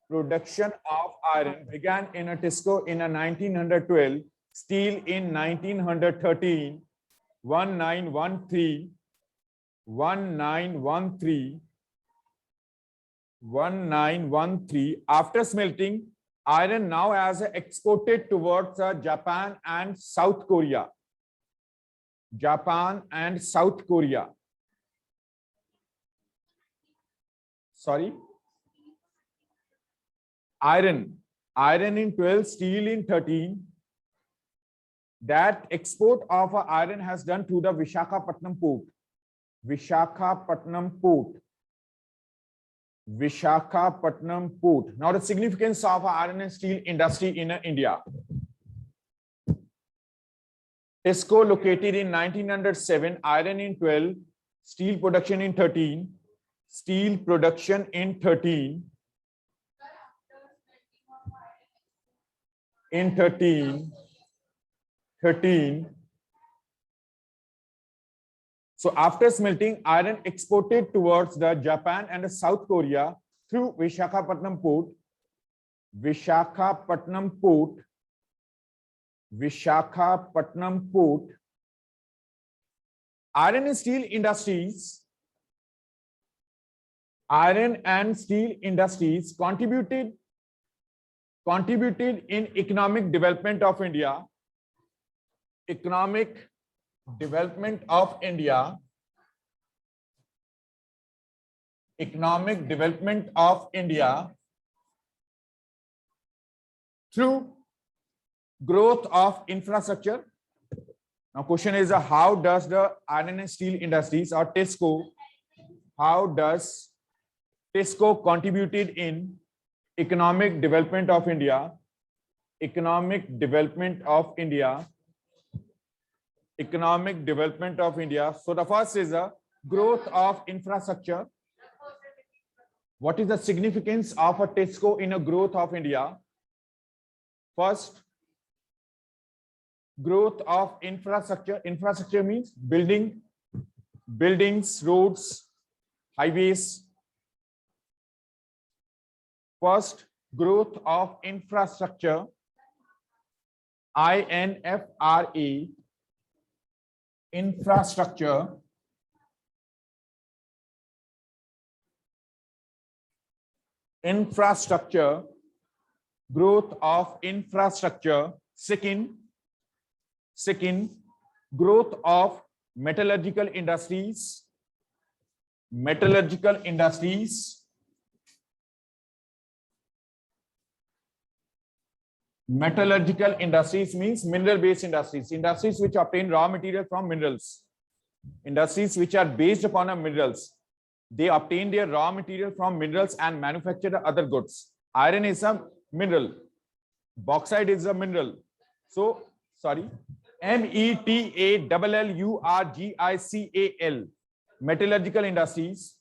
Production of iron began in a Tisco in a 1912, steel in 1913, 1913, 1913, 1913. After smelting, iron now as exported towards Japan and South Korea. Japan and South Korea. Sorry. Iron in 12, steel in 13. That export of iron has done through the Visakhapatnam port. Visakhapatnam port. Visakhapatnam port. Now the significance of iron and steel industry in India. TISCO located in 1907, iron in 12, steel production in 13. Steel production in 13. In 13. So after smelting, iron exported towards the Japan and the South Korea through Visakhapatnam port. Visakhapatnam port. Visakhapatnam port. Iron and steel industries. Iron and steel industries contributed in economic development of India. Economic development of India. Economic development of India through growth of infrastructure. Now question is how does the iron and steel industries or TISCO, how does TISCO contributed in economic development of India? Economic development of India. Economic development of India. So the first is a growth of infrastructure. What is the significance of a TISCO in a growth of India? First, growth of infrastructure. Infrastructure means buildings, roads, highways. First, growth of infrastructure. INFRA. Infrastructure. Infrastructure. Growth of infrastructure. Second, growth of metallurgical industries. Metallurgical industries. Metallurgical industries means mineral-based industries. Industries which obtain raw material from minerals. Industries which are based upon minerals. They obtain their raw material from minerals and manufacture the other goods. Iron is a mineral. Bauxite is a mineral. So, sorry. METALLURGICAL. Metallurgical industries.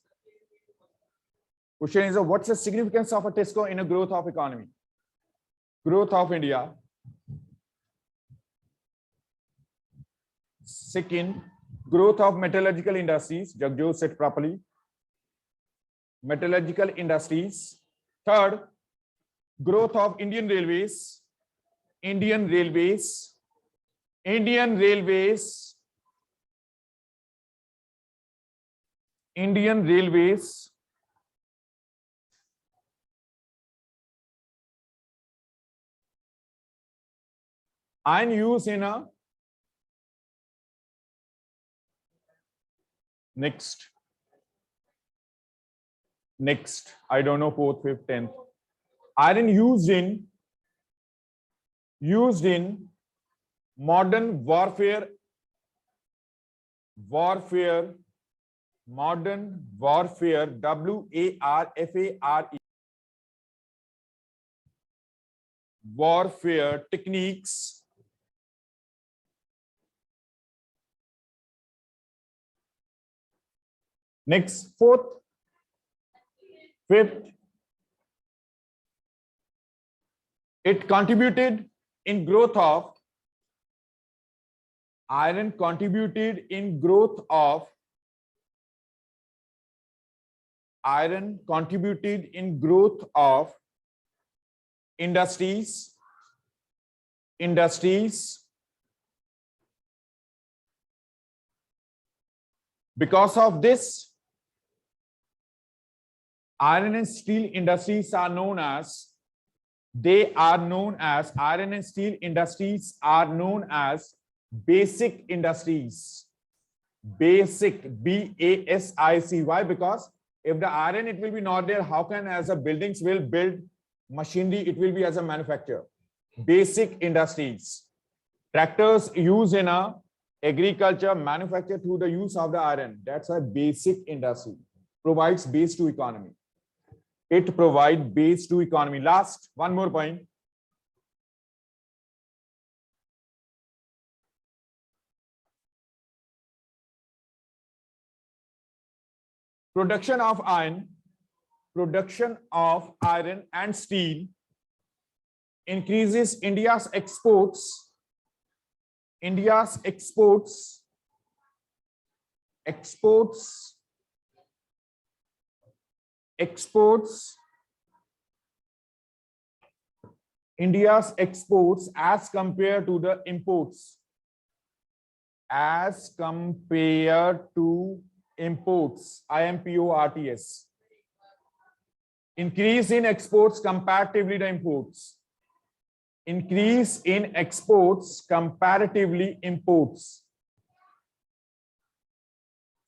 Question is what's the significance of a TISCO in a growth of economy? Growth of India. Second, growth of metallurgical industries. Jagjo said properly. Metallurgical industries. Third, growth of Indian Railways. Indian Railways. Indian Railways. Indian Railways. Iron use in a next. I don't know 4th, 5th, 10th. Iron used in modern warfare. Modern warfare. WARFARE. Warfare techniques. Next, 4th, 5th. It contributed in growth of iron. Contributed in growth of iron. Contributed in growth of industries. Because of this, iron and steel industries are known as, iron and steel industries are known as basic industries. Basic, BASIC. Why? Because if the iron it will be not there, how can as a buildings will build machinery, it will be as a manufacturer. Basic industries. Tractors used in a agriculture manufactured through the use of the iron. That's a basic industry. Provides base to economy. It provides base to economy. Last, one more point. Production of iron and steel increases India's exports. India's exports as compared to the imports. As compared to imports, IMPORTS. Increase in exports comparatively to imports. Increase in exports comparatively imports.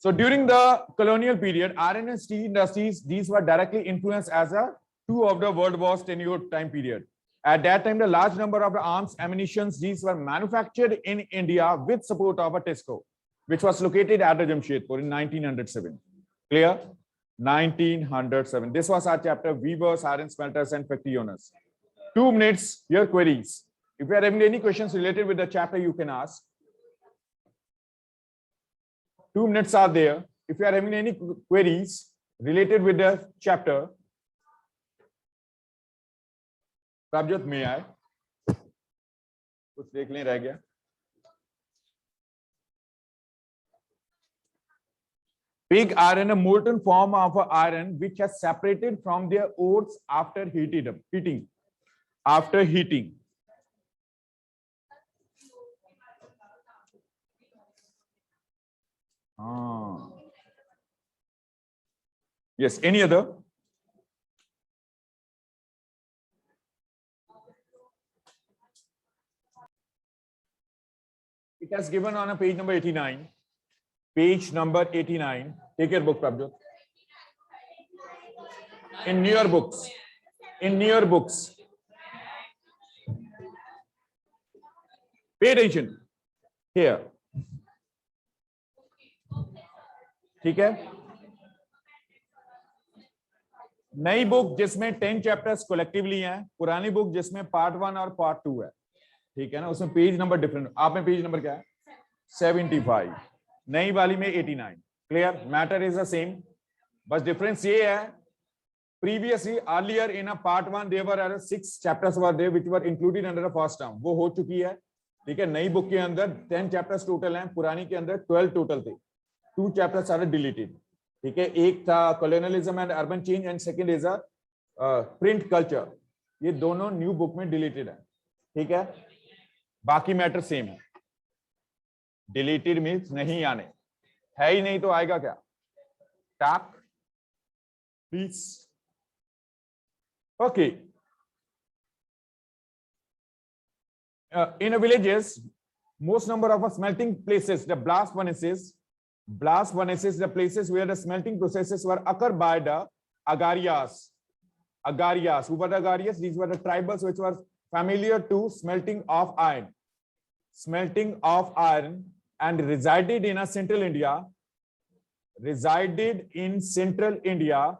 So during the colonial period, iron and steel industries, these were directly influenced as a two of the World War's tenure time period. At that time, the large number of the arms, ammunitions, these were manufactured in India with support of a TESCO, which was located at the Jamshedpur in 1907. Clear? 1907. This was our chapter, weavers, iron smelters, and factory owners. 2 minutes, your queries. If you are having any questions related with the chapter, you can ask. 2 minutes are there. If you are having any queries related with the chapter, Prabjot, may I? कुछ देख लें, रह गया. Pig iron, a molten form of iron which has separated from their ores after heating. After heating. Yes, any other? It has given on a page number 89. Page number 89. Take your book, Prabjot. In your books. In your books. Pay attention. Here. ठीक है? नई book जिसमें 10 chapters collectively हैं, पुरानी book जिसमें part 1 और part 2 है, ठीक है ना, उसमें पेज नंबर डिफरेंट. आप में पेज नंबर क्या है? 75. नई वाली में 89. Clear? Matter is the same, बस डिफरेंस ये है, previously earlier in a part 1 there were 6 chapters were there which were included under the first term, वो हो चुकी है. ठीक है? नई बुक के अंदर 10 चैप्टर्स टोटल हैं, पुरानी के अंदर 12 टोटल थे. 2 चैप्टर्स आर डिलीटेड. ठीक है? एक था colonialism and urban change and second is a print culture. ये दोनों न्यू बुक में डिलीटेड है. ठीक है? बाकी मैटर सेम है. डिलीटेड मीन्स नहीं आने, है ही नहीं तो आएगा क्या? Tap please. Okay. In a villages, most number of smelting places, the blast furnaces, the places where the smelting processes were occurred by the Agarias. Agarias. Who were the Agarias? These were the tribals which were familiar to smelting of iron. Smelting of iron, and resided in a central India. Resided in central India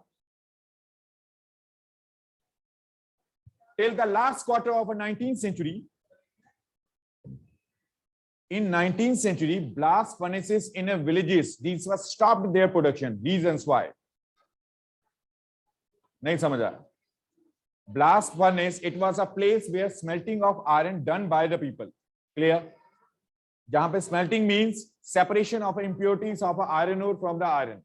till the last quarter of the 19th century. In 19th century, blast furnaces in a villages, these were stopped their production. Reasons why? नहीं समझ आया? Blast furnace, it was a place where smelting of iron done by the people. Clear? जहां पे smelting means separation of impurities of iron ore from the iron.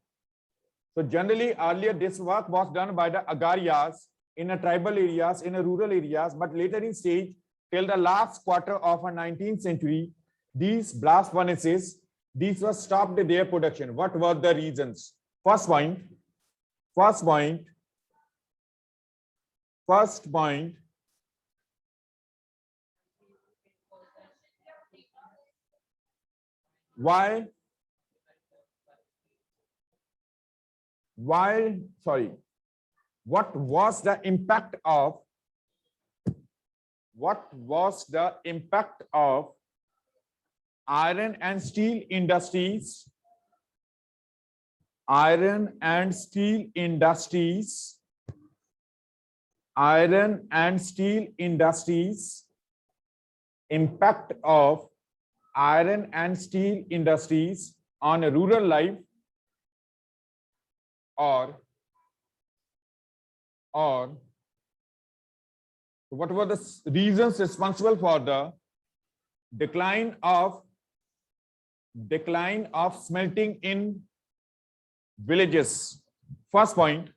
So generally earlier this work was done by the Agarias. in a tribal areas, in a rural areas, but later in stage, till the last quarter of a 19th century, these blast furnaces, these were stopped their production. What were the reasons? First point, first point, first point, why, sorry, what was the impact of iron and steel industries, iron and steel industries, iron and steel industries, impact of iron and steel industries on rural life, or what were the reasons responsible for the decline of smelting in villages? First point,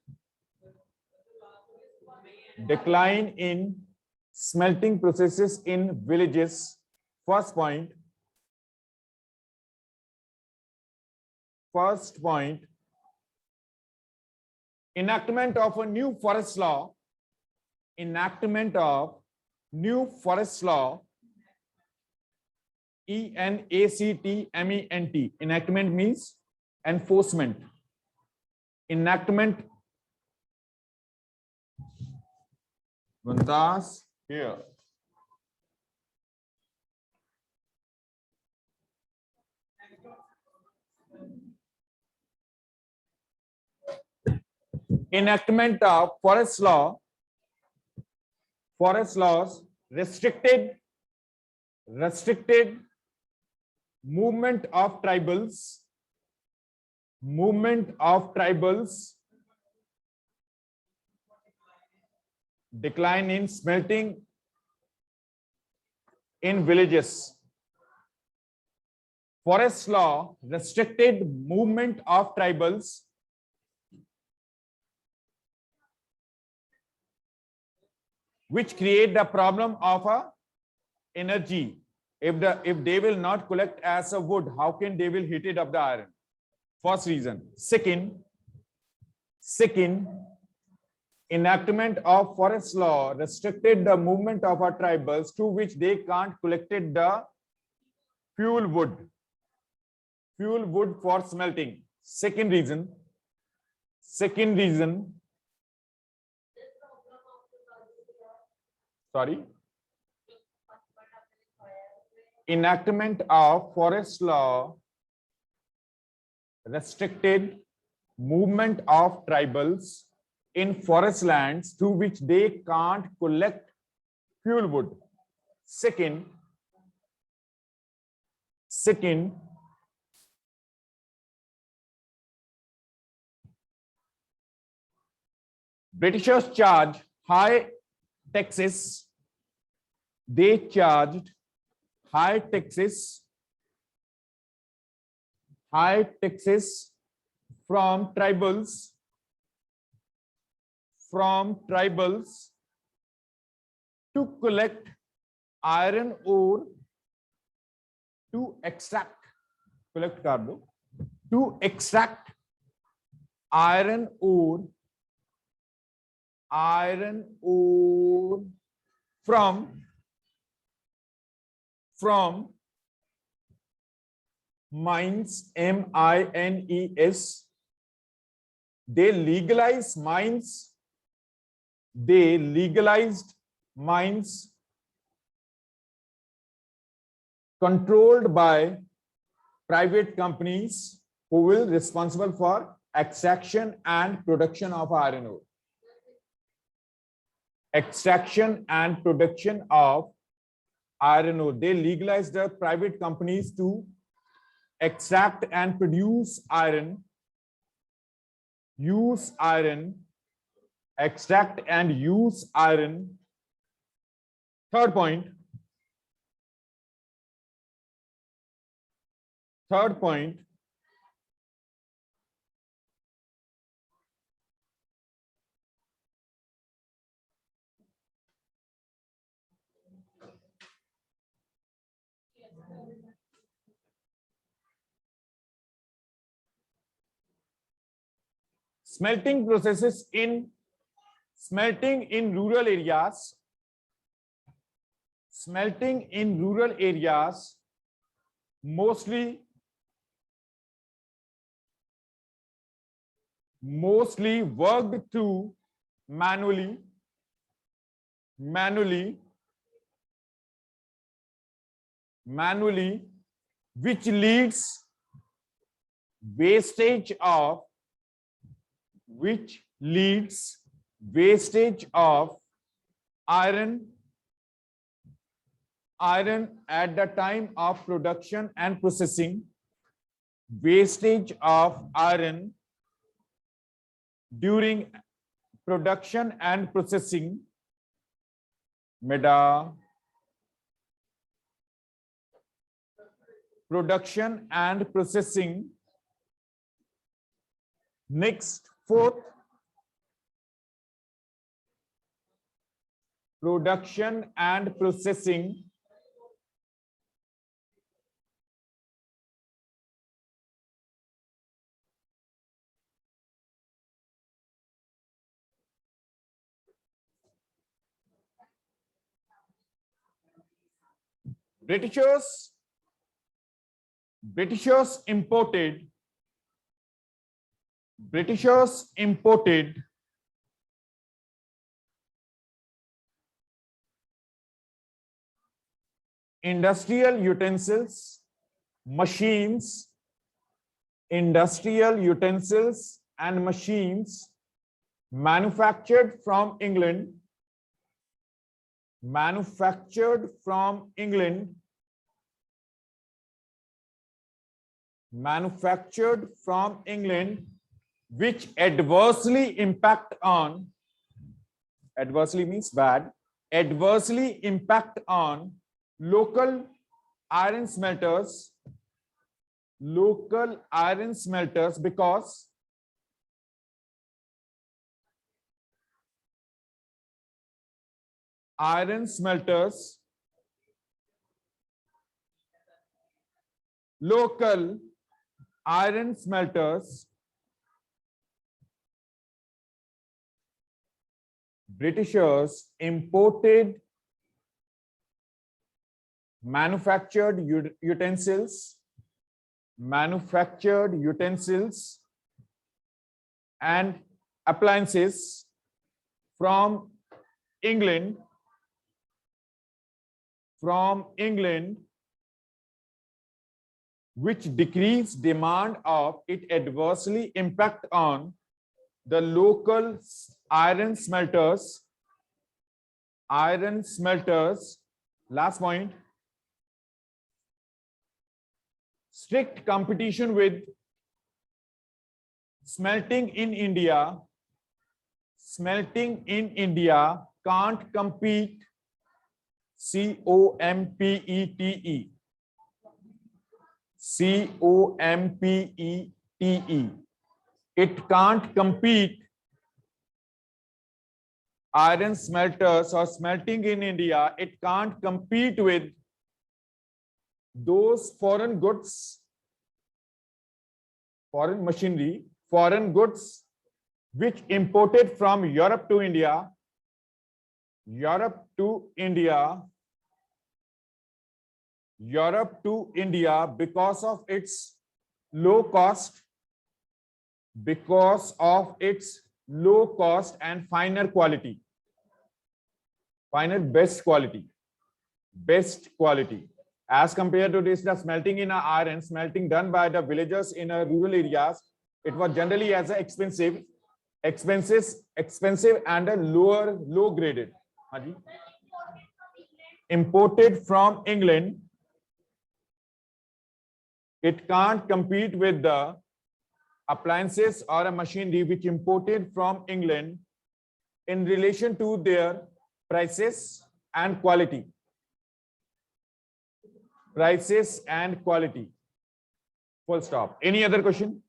decline in smelting processes in villages. First point, enactment of a new forest law, enactment of new forest law, ENACTMENT. Enactment means enforcement. Enactment. Vandas here. Enactment of forest laws restricted movement of tribals, decline in smelting in villages. Forest law restricted movement of tribals, which create the problem of energy. If they will not collect as a wood, how can they will heat it up the iron? First reason. Second, enactment of forest law restricted the movement of our tribals to which they can't collected the fuel wood for smelting. Second reason, sorry, enactment of forest law restricted movement of tribals in forest lands to which they can't collect fuel wood. Second, Britishers charged high taxes. They charged high taxes from tribals to collect iron ore, to extract iron ore from mines, MINES. They legalized mines controlled by private companies who will be responsible for extraction and production of iron ore. Extraction and production of iron ore. They legalized the private companies to extract and produce iron, extract and use iron. Third point, smelting processes in smelting in rural areas, smelting in rural areas mostly worked through manually, which leads wastage of iron at the time of production and processing, wastage of iron during production and processing, production and processing. Next, fourth, production and processing. Britishers imported industrial utensils, machines, and machines manufactured from England, which adversely impact on, adversely means bad, adversely impact on local iron smelters, because local iron smelters, Britishers imported manufactured utensils and appliances from England, which decreased demand of it adversely impact on the local iron smelters. Last point, strict competition with smelting in India can't compete, COMPETE, it can't compete, iron smelters or smelting in India, it can't compete with those foreign goods, foreign machinery, foreign goods which imported from Europe to India, because of its low cost, and best quality. As compared to this, the smelting in iron, smelting done by the villagers in rural areas, it was generally as a expensive and a low graded. Imported from England, it can't compete with the appliances or a machinery which imported from England in relation to their prices and quality. Full stop. Any other question?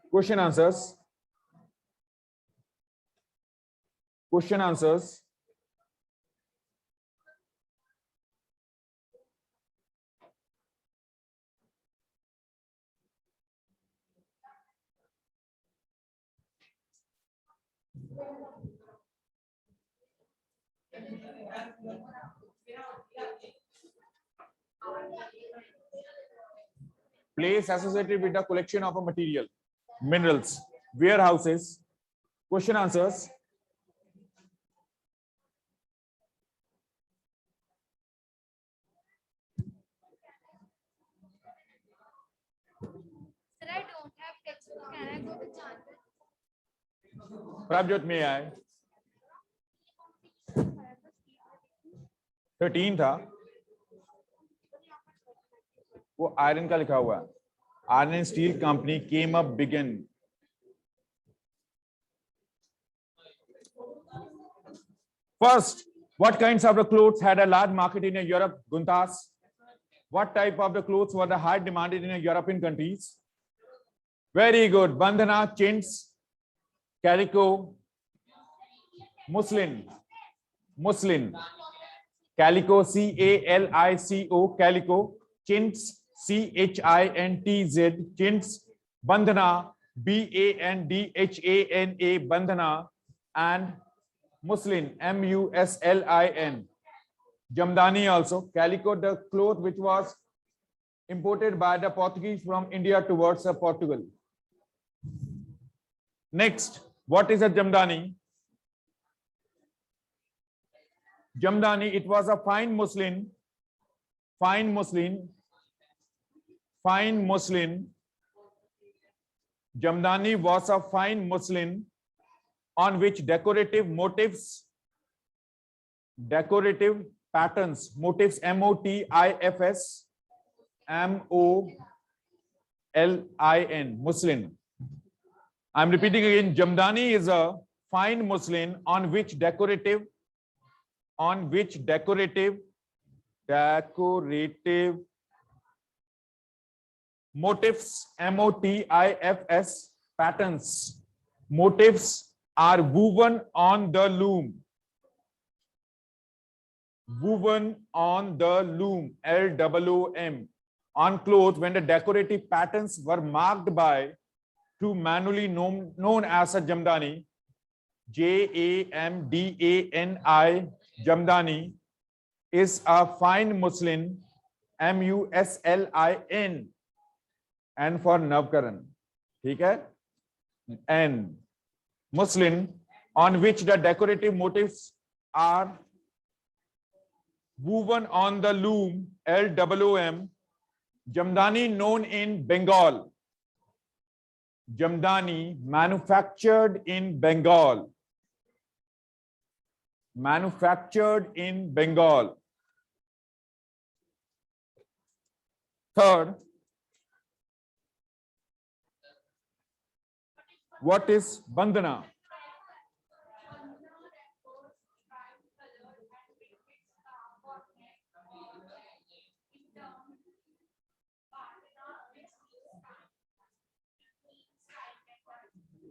Question answers. Place associated with the collection of a material, minerals, warehouses. Question answers. Sir, I don't have textbook. Can I go to Chandra? Prabhjot में आए 13 था, वो iron का लिखा हुआ है. Iron and Steel Company came up begin. First, what kinds of the clothes had a large market in Europe? Guntas. What type of the clothes were the high demanded in European countries? Very good. Bandhana, chintz, calico, muslin, muslin, calico, C-A-L-I-C-O, calico, chintz, C-H-I-N-T-Z, chintz, bandhana, B-A-N-D-H-A-N-A, bandhana, and muslin, M-U-S-L-I-N. Jamdani also, calico, the cloth which was imported by the Portuguese from India towards Portugal. Next, what is a Jamdani? Jamdani, it was a fine muslin, fine muslin, fine muslin. Jamdani was a fine muslin on which decorative motifs, decorative patterns, motifs, M-O-T-I-F-S, M-O-L-I-N, muslin. I'm repeating again, Jamdani is a fine muslin on which decorative motifs, M-O-T-I-F-S, patterns, motifs are woven on the loom. Woven on the loom, L-O-O-M, on clothes when the decorative patterns were marked by two manually known as a Jamdani, J-A-M-D-A-N-I, Jamdani is a fine muslin, M-U-S-L-I-N, and for Navkaran, okay? And muslin on which the decorative motifs are woven on the loom, L-O-O-M, Jamdani known in Bengal. Jamdani manufactured in Bengal. Manufactured in Bengal. Third, what is Bandhana?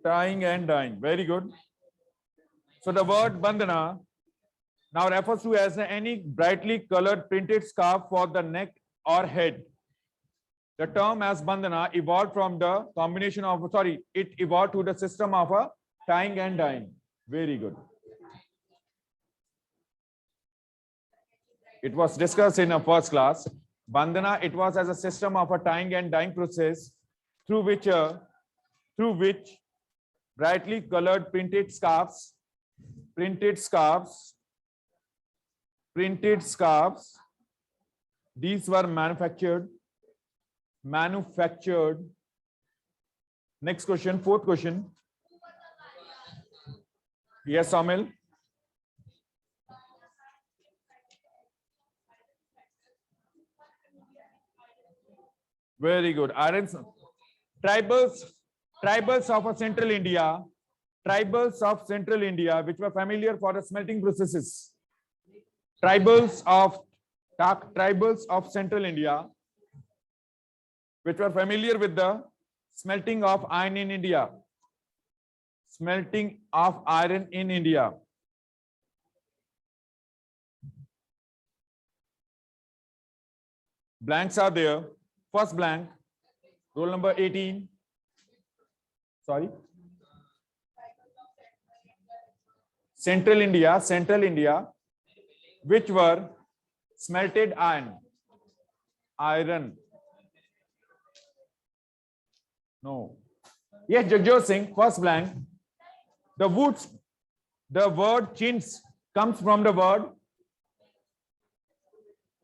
Tying and dyeing. Very good. So the word bandhana now refers to as any brightly colored printed scarf for the neck or head. The term as bandhana evolved from the combination of, it evolved to the system of a tying and dyeing. Very good. It was discussed in a first class. Bandhana, it was as a system of a tying and dyeing process through which brightly colored printed scarves, these were manufactured. Next question, fourth question. Yes, Amil. Very good. Irons, tribals of Central India, which were familiar for the smelting processes. Tribals of Central India, which were familiar with the smelting of iron in India. Smelting of iron in India. Blanks are there. First blank, roll number 18. Sorry. Central India, which were smelted iron. No. Yes, Jagjot Singh, first blank. The word chintz comes from the word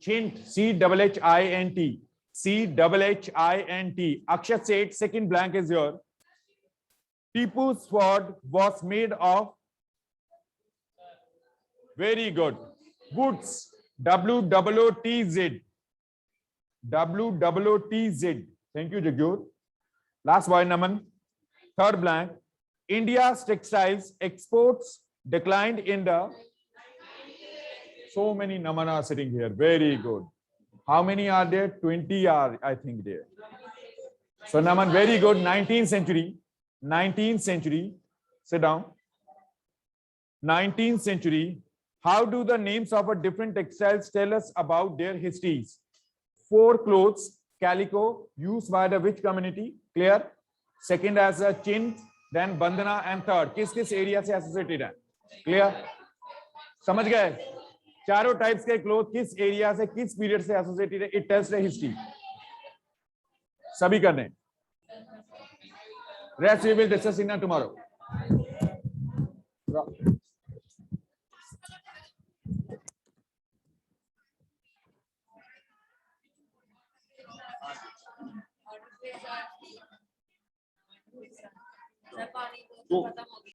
chint, CHHINT. CHHINT. Akshat said, second blank is your. Tipu's sword was made of. Very good. Woods. WOOTZ. WOOTZ. Thank you, Jagjot. Last one, Naman. Third blank. India's textiles exports declined in the. So many Naman are sitting here. Very good. How many are there? 20 are, I think, there. So Naman, very good. 19th century. 19th century. Sit down. 19th century. How do the names of a different textiles tell us about their histories? 4 clothes, calico, used by the which community? Clear? Second as a chint, then bandana, and third. किस area से associated है? Clear? समझ गए? चारों types के clothes किस area से, किस period से associated है? It tells the history. सभी करने. Rest we will discuss in tomorrow.